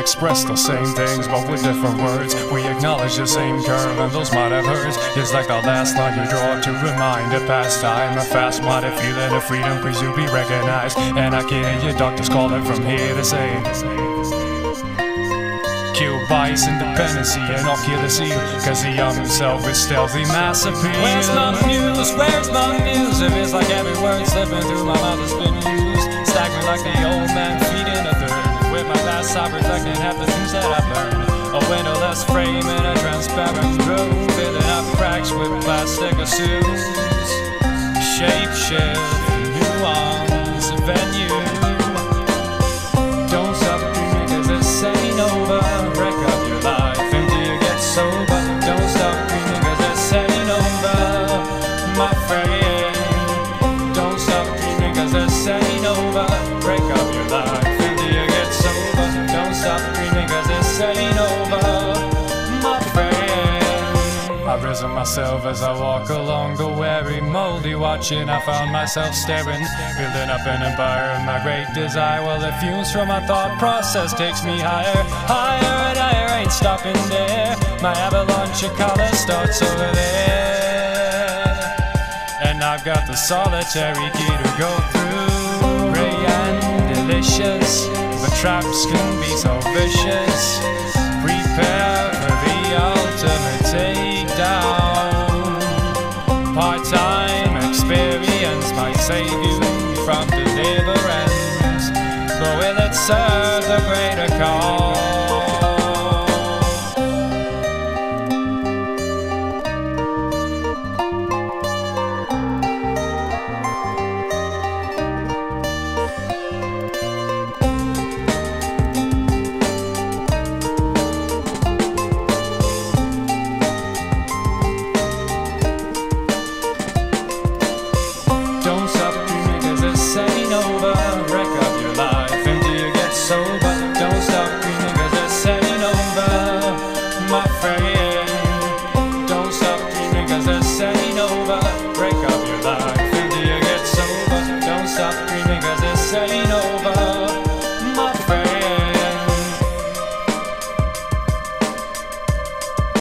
express the same things, but with different words. We acknowledge the same curve, and those might have hurts. It's like the last line you draw to remind a past time. A fast-minded feeling of freedom, please you be recognized. And I can hear your doctors calling from here to say, kill bias, independency, and I'll kill the seal, cause the young himself is stealthy mass appeal. Where's my muse? Where's my muse? If it's like every word slipping through my mouth has been used, staggering like the old man feeding a third. With my past I reflecting half the things that I've learned. A windowless frame in a transparent room, filling up cracks with plastic assumes. Shape shift, nuance, venue. Don't stop dreaming cause this ain't over. Break up your life until you get sober. Don't stop dreaming cause this ain't over, my friend. Don't stop dreaming cause this ain't over. Break up your life until you get sober. Don't stop dreaming cause this ain't over, my friend. I've risen myself as I walk along the weary, moldy watching. I found myself staring, building up an empire of my great desire. Well, the fumes from my thought process takes me higher, higher and higher, ain't stopping there. My avalanche of color starts over there, and I've got the solitary key to go through. Gray and delicious, but traps can be so vicious. Prepare for the